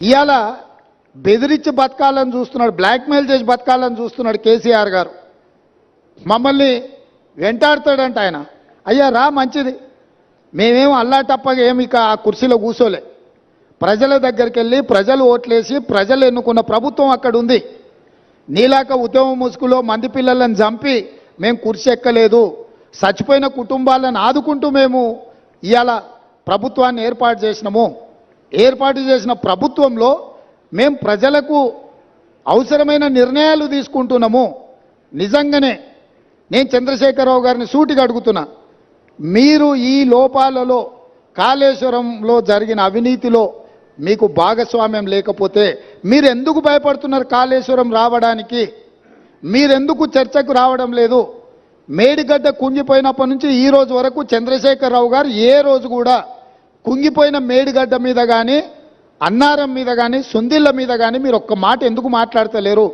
ఇవాళ బెదిరించి బతకాలని చూస్తున్నాడు, బ్లాక్మెయిల్ చేసి బతకాలని చూస్తున్నాడు కేసీఆర్ గారు. మమ్మల్ని వెంటాడుతాడంట ఆయన. అయ్యా రా, మంచిది, మేమేం అల్లాటప్పగా ఏమి ఇక ఆ కుర్చీలో కూర్చోలే. ప్రజల దగ్గరికి వెళ్ళి ప్రజలు ఓట్లేసి ప్రజలు ఎన్నుకున్న ప్రభుత్వం అక్కడ ఉంది. నీలాక ఉద్యమ ముసుగులో మంది పిల్లలను చంపి మేము కుర్చీ ఎక్కలేదు. చచ్చిపోయిన కుటుంబాలను ఆదుకుంటూ మేము ఇవాళ ప్రభుత్వాన్ని ఏర్పాటు చేసినాము. ఏర్పాటు చేసిన ప్రభుత్వంలో మేము ప్రజలకు అవసరమైన నిర్ణయాలు తీసుకుంటున్నాము. నిజంగానే నేను చంద్రశేఖరరావు గారిని సూటిగా అడుగుతున్నా, మీరు ఈ లోపాలలో కాళేశ్వరంలో జరిగిన అవినీతిలో మీకు భాగస్వామ్యం లేకపోతే మీరు ఎందుకు భయపడుతున్నారు? కాళేశ్వరం రావడానికి మీరెందుకు చర్చకు రావడం లేదు? మేడిగడ్డ కుంగిపోయినప్పటి నుంచి ఈ రోజు వరకు చంద్రశేఖరరావు గారు ఏ రోజు కూడా కుంగిపోయిన మేడిగడ్డ మీద కానీ, అన్నారం మీద కానీ, సుందిళ్ళ మీద కానీ మీరు ఒక్క మాట ఎందుకు మాట్లాడతలేరు?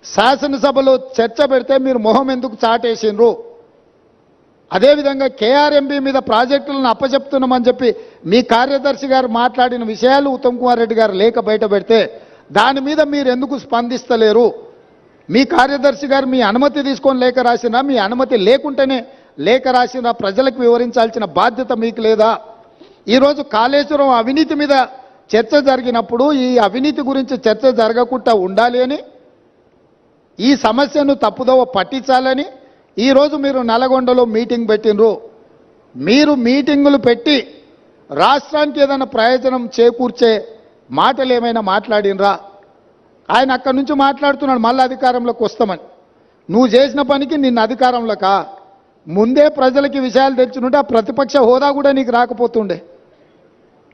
శాసనసభలో చర్చ పెడితే మీరు మొహం ఎందుకు చాటేసిండ్రు? అదేవిధంగా కేఆర్ఎంబీ మీద ప్రాజెక్టులను అప్పచెప్తున్నామని చెప్పి మీ కార్యదర్శి గారు మాట్లాడిన విషయాలు ఉత్తమ్ కుమార్ రెడ్డి గారు లేఖ బయట పెడితే దాని మీద మీరు ఎందుకు స్పందిస్తలేరు? మీ కార్యదర్శి గారు మీ అనుమతి తీసుకొని లేఖ రాసినా, మీ అనుమతి లేకుంటేనే లేఖ రాసినా ప్రజలకు వివరించాల్సిన బాధ్యత మీకు లేదా? ఈరోజు కాళేశ్వరం అవినీతి మీద చర్చ జరిగినప్పుడు ఈ అవినీతి గురించి చర్చ జరగకుండా ఉండాలి అని, ఈ సమస్యను తప్పుదోవ పట్టించాలని ఈరోజు మీరు నల్గొండలో మీటింగ్ పెట్టినరు. మీరు మీటింగులు పెట్టి రాష్ట్రానికి ఏదైనా ప్రయోజనం చేకూర్చే మాటలు ఏమైనా మాట్లాడినరా? ఆయన అక్కడి నుంచి మాట్లాడుతున్నాడు మళ్ళీ అధికారంలోకి వస్తామని. నువ్వు చేసిన పనికి నిన్న అధికారంలోకా? ముందే ప్రజలకి విషయాలు తెచ్చుంటే ఆ ప్రతిపక్ష హోదా కూడా నీకు రాకపోతుండే.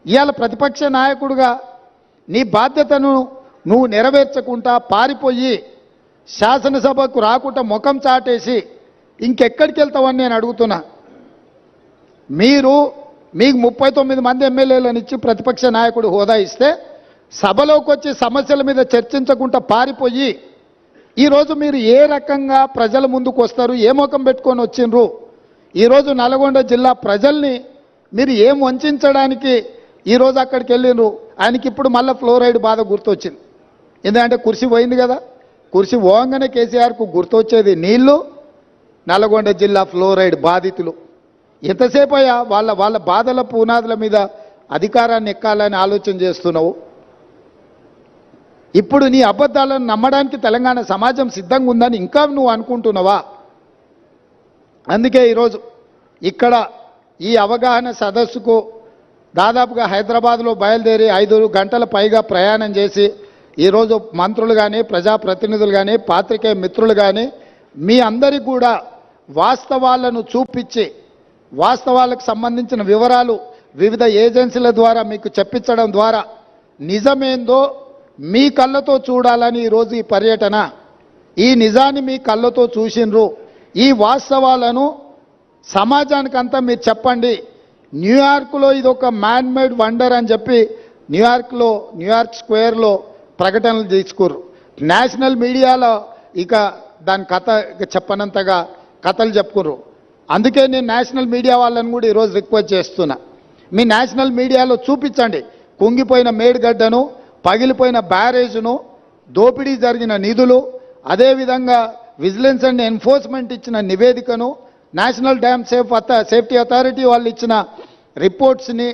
ఇవాళ ప్రతిపక్ష నాయకుడిగా నీ బాధ్యతను నువ్వు నెరవేర్చకుండా పారిపోయి శాసనసభకు రాకుండా ముఖం చాటేసి ఇంకెక్కడికి వెళ్తావని నేను అడుగుతున్నా. మీకు 39 మంది ఎమ్మెల్యేలను ఇచ్చి ప్రతిపక్ష నాయకుడు హోదా ఇస్తే సభలోకి వచ్చి సమస్యల మీద చర్చించకుండా పారిపోయి ఈరోజు మీరు ఏ రకంగా ప్రజల ముందుకు వస్తారు? ఏ ముఖం పెట్టుకొని వచ్చిండ్రు? ఈరోజు నల్గొండ జిల్లా ప్రజల్ని మీరు ఏం వంచడానికి ఈరోజు అక్కడికి వెళ్ళిండ్రు? ఆయనకి ఇప్పుడు మళ్ళీ ఫ్లోరైడ్ బాధ గుర్తొచ్చింది. ఎందుకంటే కుర్చీ పోయింది కదా. కుర్చీ పోగానే కేసీఆర్కు గుర్తొచ్చేది నీళ్లు, నల్గొండ జిల్లా ఫ్లోరైడ్ బాధితులు. ఎంతసేపు అయ్యా వాళ్ళ బాధల పునాదుల మీద అధికారాన్ని ఎక్కాలని ఆలోచన చేస్తున్నావు? ఇప్పుడు నీ అబద్ధాలను నమ్మడానికి తెలంగాణ సమాజం సిద్ధంగా ఉందని ఇంకా నువ్వు అనుకుంటున్నావా? అందుకే ఈరోజు ఇక్కడ ఈ అవగాహన సదస్సుకు దాదాపుగా హైదరాబాద్లో బయలుదేరి 5 గంటల పైగా ప్రయాణం చేసి ఈరోజు మంత్రులు కానీ, ప్రజాప్రతినిధులు కానీ, పాత్రికేయ మిత్రులు కానీ మీ అందరికీ కూడా వాస్తవాలను చూపించి వాస్తవాలకు సంబంధించిన వివరాలు వివిధ ఏజెన్సీల ద్వారా మీకు చెప్పించడం ద్వారా నిజమేందో మీ కళ్ళతో చూడాలని ఈరోజు ఈ పర్యటన. ఈ నిజాన్ని మీ కళ్ళతో చూసిండ్రు. ఈ వాస్తవాలను సమాజానికంతా మీరు చెప్పండి. న్యూయార్క్లో ఇది ఒక మ్యాన్ మేడ్ వండర్ అని చెప్పి న్యూయార్క్ స్క్వేర్లో ప్రకటనలు తీసుకుర్రు. నేషనల్ మీడియాలో ఇక దాని కథ చెప్పనంతగా కథలు చెప్పుకుర్రు. అందుకే నేను నేషనల్ మీడియా వాళ్ళని కూడా ఈరోజు రిక్వెస్ట్ చేస్తున్నా, మీ నేషనల్ మీడియాలో చూపించండి కుంగిపోయిన మేడిగడ్డను, పగిలిపోయిన బ్యారేజ్ను, దోపిడీ జరిగిన నిధులు, అదేవిధంగా విజిలెన్స్ అండ్ ఎన్ఫోర్స్మెంట్ ఇచ్చిన నివేదికను, నేషనల్ డ్యామ్ సేఫ్టీ అథారిటీ వాళ్ళు ఇచ్చిన రిపోర్ట్స్ని,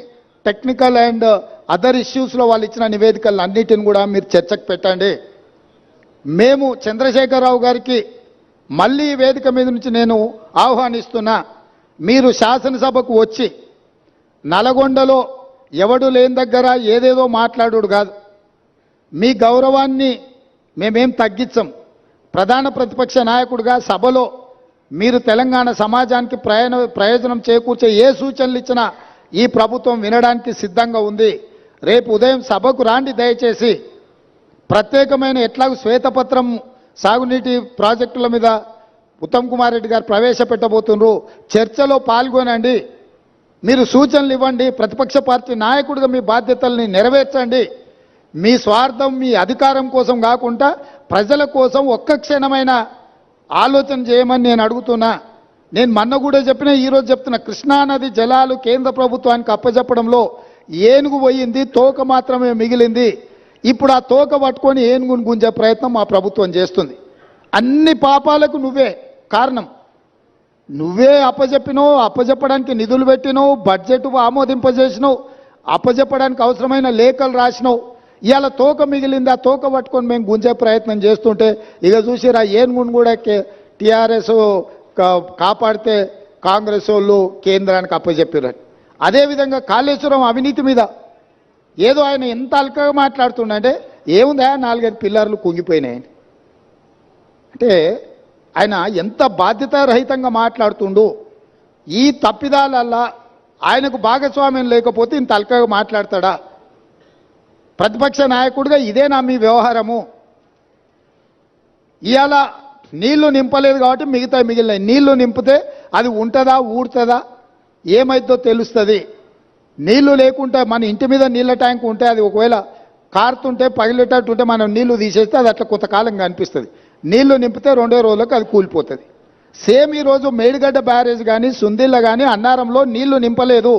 టెక్నికల్ అండ్ అదర్ ఇష్యూస్లో వాళ్ళు ఇచ్చిన నివేదికలను అన్నిటిని కూడా మీరు చర్చకు పెట్టండి. మేము చంద్రశేఖరరావు గారికి మళ్ళీ ఈ వేదిక మీద నుంచి నేను ఆహ్వానిస్తున్నా, మీరు శాసనసభకు వచ్చి నల్గొండలో ఎవడు లేని దగ్గర ఏదేదో మాట్లాడు కాదు. మీ గౌరవాన్ని మేమేం తగ్గించం. ప్రధాన ప్రతిపక్ష నాయకుడిగా సభలో మీరు తెలంగాణ సమాజానికి ప్రయోజనం చేకూర్చే ఏ సూచనలు ఇచ్చినా ఈ ప్రభుత్వం వినడానికి సిద్ధంగా ఉంది. రేపు ఉదయం సభకు రాండి దయచేసి. ప్రత్యేకమైన ఎట్లాగూ శ్వేతపత్రం సాగునీటి ప్రాజెక్టుల మీద ఉత్తమ్ కుమార్ రెడ్డి గారు ప్రవేశపెట్టబోతున్నారు. చర్చలో పాల్గొనండి, మీరు సూచనలు ఇవ్వండి. ప్రతిపక్ష పార్టీ నాయకుడిగా మీ బాధ్యతల్ని నెరవేర్చండి. మీ స్వార్థం, మీ అధికారం కోసం కాకుండా ప్రజల కోసం ఒక్క క్షణమైన ఆలోచన చేయమని నేను అడుగుతున్నా. నేను మొన్న కూడా చెప్పిన, ఈరోజు చెప్తున్నా, కృష్ణానది జలాలు కేంద్ర ప్రభుత్వానికి అప్పచెప్పడంలో ఏనుగు పోయింది, తోక మాత్రమే మిగిలింది. ఇప్పుడు ఆ తోక పట్టుకొని ఏనుగును గుంజే ప్రయత్నం మా ప్రభుత్వం చేస్తుంది. అన్ని పాపాలకు నువ్వే కారణం. నువ్వే అప్పజెప్పడానికి నిధులు పెట్టినావు, బడ్జెట్ ఆమోదింపజేసినావు, అప్పజెప్పడానికి అవసరమైన లేఖలు రాసినావు. ఇవాళ తోక మిగిలింది, ఆ తోక పట్టుకొని మేము గుంజే ప్రయత్నం చేస్తుంటే ఇక చూసిరా ఏనుగును కూడా టీఆర్ఎస్ కాపాడితే కాంగ్రెస్ వాళ్ళు కేంద్రానికి అప్పజెప్పారు. అదేవిధంగా కాళేశ్వరం అవినీతి మీద ఏదో ఆయన ఎంత అల్కగా మాట్లాడుతుండే, ఏముందా 4-5 పిల్లర్లు కుంగిపోయినాయని. అంటే ఆయన ఎంత బాధ్యతారహితంగా మాట్లాడుతుండు. ఈ తప్పిదాలల్లా ఆయనకు భాగస్వామ్యం లేకపోతే ఇంత అల్కగా మాట్లాడతాడా? ప్రతిపక్ష నాయకుడిగా ఇదేనా మీ వ్యవహారము? ఇవాళ నీళ్లు నింపలేదు కాబట్టి మిగిలినాయి. నీళ్లు నింపితే అది ఉంటుందా, ఊడుతుందా, ఏమైద్దో తెలుస్తుంది. నీళ్లు లేకుంటే మన ఇంటి మీద నీళ్ళ ట్యాంక్ ఉంటే అది ఒకవేళ కారుతుంటే పగిలేటట్టుంటే మనం నీళ్లు తీసేస్తే అది అట్లా కొంతకాలం కనిపిస్తుంది. నీళ్లు నింపితే 2 రోజులకు అది కూలిపోతుంది. సేమ్ ఈరోజు మేడిగడ్డ బ్యారేజ్ కానీ సుందిళ్ళ కానీ అన్నారంలో నీళ్లు నింపలేదు.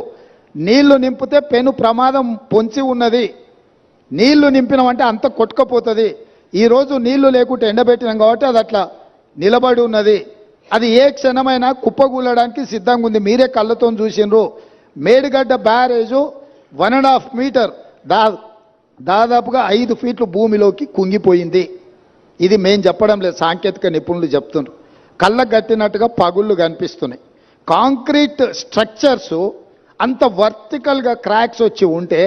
నీళ్లు నింపితే పెను ప్రమాదం పొంచి ఉన్నది. నీళ్లు నింపినామంటే అంత కొట్టుకపోతుంది. ఈరోజు నీళ్లు లేకుంటే ఎండబెట్టినాం కాబట్టి అది అట్లా నిలబడి ఉన్నది. అది ఏ క్షణమైనా కుప్పగూలడానికి సిద్ధంగా ఉంది. మీరే కళ్ళతో చూసినారు. మేడిగడ్డ బ్యారేజు 1.5 మీటర్ దాదాపుగా 5 ఫీట్లు భూమిలోకి కుంగిపోయింది. ఇది మేం చెప్పడం లేదు, సాంకేతిక నిపుణులు చెప్తున్నారు. కళ్ళకు కట్టినట్టుగా పగుళ్ళు కనిపిస్తున్నాయి. కాంక్రీట్ స్ట్రక్చర్స్ అంత వర్టికల్గా క్రాక్స్ వచ్చి ఉంటే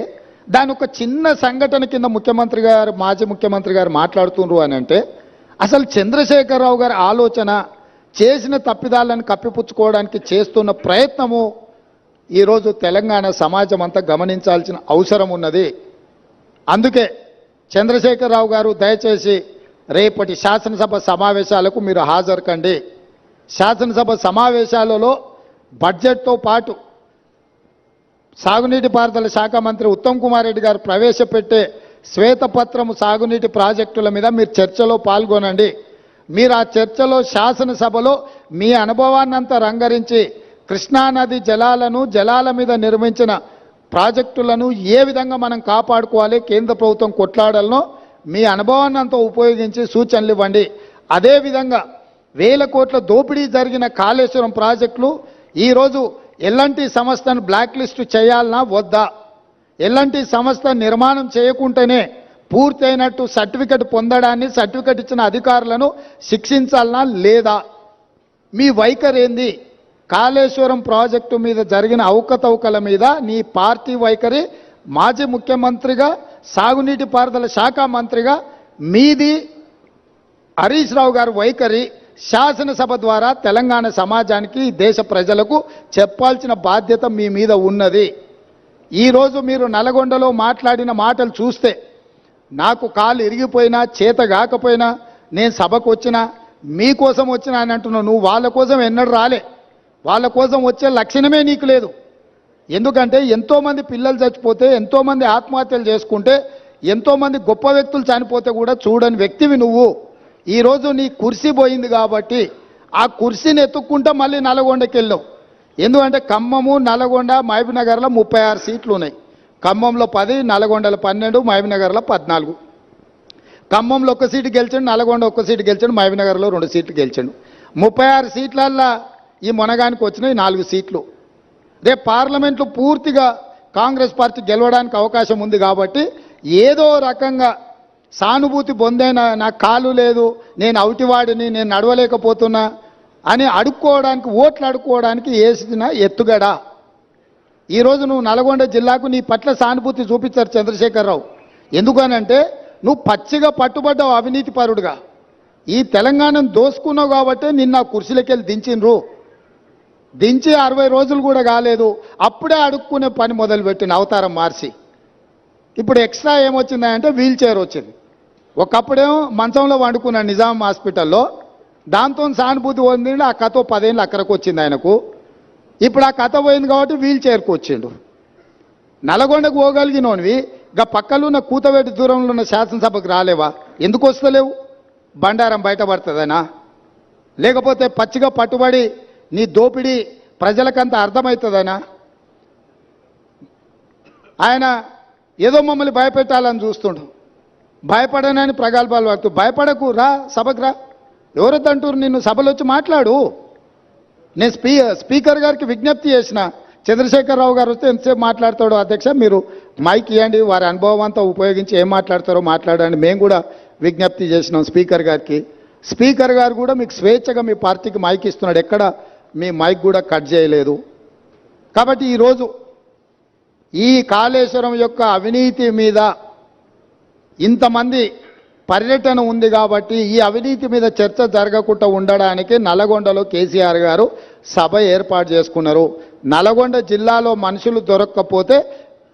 దాని ఒక చిన్న సంఘటన కింద ముఖ్యమంత్రి గారు, మాజీ ముఖ్యమంత్రి గారు మాట్లాడుతున్నారు అని అంటే అసలు చంద్రశేఖరరావు గారి ఆలోచన, చేసిన తప్పిదాలను కప్పిపుచ్చుకోవడానికి చేస్తున్న ప్రయత్నము ఈరోజు తెలంగాణ సమాజం అంతా గమనించాల్సిన అవసరం ఉన్నది. అందుకే చంద్రశేఖరరావు గారు దయచేసి రేపటి శాసనసభ సమావేశాలకు మీరు హాజరు కండి. శాసనసభ సమావేశాలలో బడ్జెట్తో పాటు సాగునీటి పారుదల శాఖ మంత్రి ఉత్తమ్ కుమార్ రెడ్డి గారు ప్రవేశపెట్టే శ్వేతపత్రము సాగునీటి ప్రాజెక్టుల మీద మీరు చర్చలో పాల్గొనండి. మీరు ఆ చర్చలో శాసనసభలో మీ అనుభవాన్నంతా రంగరించి కృష్ణానది జలాల మీద నిర్మించిన ప్రాజెక్టులను ఏ విధంగా మనం కాపాడుకోవాలి, కేంద్ర ప్రభుత్వం కొట్లాడాలనో మీ అనుభవాన్ని అంతా ఉపయోగించి సూచనలు ఇవ్వండి. అదేవిధంగా 1000 కోట్ల దోపిడీ జరిగిన కాళేశ్వరం ప్రాజెక్టులు ఈరోజు ఎల్ఎన్టీ సంస్థను బ్లాక్ లిస్ట్ చేయాలనా వద్దా, ఎల్ఎన్టీ సంస్థ నిర్మాణం చేయకుంటేనే పూర్తయినట్టు సర్టిఫికెట్ పొందడాన్ని, సర్టిఫికెట్ ఇచ్చిన అధికారులను శిక్షించాలనా లేదా, మీ వైఖరి ఏంది? కాళేశ్వరం ప్రాజెక్టు మీద జరిగిన అవకతవకల మీద నీ పార్టీ వైఖరి, మాజీ ముఖ్యమంత్రిగా సాగునీటి పారుదల శాఖ మంత్రిగా మీది హరీష్ రావు గారి వైఖరి శాసనసభ ద్వారా తెలంగాణ సమాజానికి, దేశ ప్రజలకు చెప్పాల్సిన బాధ్యత మీ మీద ఉన్నది. ఈరోజు మీరు నల్గొండలో మాట్లాడిన మాటలు చూస్తే నాకు కాలు ఇరిగిపోయినా, చేత కాకపోయినా, నేను సభకు వచ్చినా, మీకోసం వచ్చినా అని అంటున్నావు. నువ్వు వాళ్ళ కోసం ఎన్నడూ రాలే. వాళ్ళ కోసం వచ్చే లక్షణమే నీకు లేదు. ఎందుకంటే ఎంతోమంది పిల్లలు చచ్చిపోతే, ఎంతోమంది ఆత్మహత్యలు చేసుకుంటే, ఎంతోమంది గొప్ప వ్యక్తులు చనిపోతే కూడా చూడని వ్యక్తివి నువ్వు. ఈరోజు నీ కుర్సీ పోయింది కాబట్టి ఆ కుర్సీని ఎత్తుక్కుంటా మళ్ళీ నల్గొండకి వెళ్ళావు. ఎందుకంటే ఖమ్మము, నల్గొండ, మహబూబ్నగర్లో 36 సీట్లు ఉన్నాయి. ఖమ్మంలో 10, నల్గొండలో 12, మహబూబ్నగర్లో 14. ఖమ్మంలో 1 సీటు గెలిచాడు, నల్గొండ 1 సీటు గెలిచాడు, మహబూబ్నగర్లో 2 సీట్లు గెలిచాడు. 36 సీట్లల్లో ఈ మొనగానికి వచ్చినాయి 4 సీట్లు. రేపు పార్లమెంట్లో పూర్తిగా కాంగ్రెస్ పార్టీ గెలవడానికి అవకాశం ఉంది కాబట్టి ఏదో రకంగా సానుభూతి పొందైనా నాకు కాలు లేదు, నేను అవుటివాడిని, నేను నడవలేకపోతున్నా అని అడుక్కోవడానికి, ఓట్లు అడుక్కోవడానికి వేసిన ఎత్తుగడ. ఈరోజు నువ్వు నల్గొండ జిల్లాకు నీ పట్ల సానుభూతి చూపించారు చంద్రశేఖరరావు. ఎందుకనంటే నువ్వు పచ్చిగా పట్టుబడ్డావు అవినీతి పరుడుగా. ఈ తెలంగాణను దోసుకున్నావు కాబట్టి నిన్న కుర్చీలకి వెళ్ళి దించిండ్రు. దించి 60 రోజులు కూడా కాలేదు, అప్పుడే అడుక్కునే పని మొదలుపెట్టిన అవతారం మార్చి. ఇప్పుడు ఎక్స్ట్రా ఏమొచ్చిందంటే వీల్ చైర్ వచ్చింది. ఒకప్పుడేమో మంచంలో వండుకున్నాడు నిజాం హాస్పిటల్లో, దాంతో సానుభూతి పొందిండు. ఆ కథ 10 ఏళ్ళు అక్కడికి వచ్చింది ఆయనకు. ఇప్పుడు ఆ కథ పోయింది కాబట్టి వీల్ చైర్కి వచ్చిండు. నల్గొండకు పోగలిగినోనివి గా పక్కలో ఉన్న కూతవేటి దూరంలో ఉన్న శాసనసభకు రాలేవా? ఎందుకు వస్తలేవు? బండారం బయటపడుతుందనా, లేకపోతే పచ్చిగా పట్టుబడి నీ దోపిడీ ప్రజలకంత అర్థమవుతుందనా? ఆయన ఏదో మమ్మల్ని భయపెట్టాలని చూస్తుండు. భయపడనని ప్రగల్భాలు వాడుతూ భయపడకు రా సభకు రా. ఎవరైతే అంటారు నిన్ను సభలో వచ్చి మాట్లాడు. నేను స్పీకర్ గారికి విజ్ఞప్తి చేసిన చంద్రశేఖరరావు గారు వస్తే ఎంతసేపు మాట్లాడతాడో అధ్యక్ష మీరు మైక్ ఇవ్వండి, వారి అనుభవం అంతా ఉపయోగించి ఏం మాట్లాడతారో మాట్లాడండి. మేము కూడా విజ్ఞప్తి చేసినాం స్పీకర్ గారికి. స్పీకర్ గారు కూడా మీకు స్వేచ్ఛగా మీ పార్టీకి మైక్ ఇస్తున్నాడు, ఎక్కడ మీ మైక్ కూడా కట్ చేయలేదు. కాబట్టి ఈరోజు ఈ కాళేశ్వరం యొక్క అవినీతి మీద ఇంతమంది పర్యటన ఉంది కాబట్టి ఈ అవినీతి మీద చర్చ జరగకుండా ఉండడానికి నల్లగొండలో కేసీఆర్ గారు సభ ఏర్పాటు చేసుకున్నారు. నల్లగొండ జిల్లాలో మనుషులు దొరక్కపోతే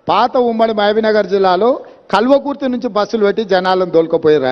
పాత ఉమ్మడి మహబూబ్నగర్ జిల్లాలో కల్వకుర్తి నుంచి బస్సులు పెట్టి జనాలను దొలకపోయారు.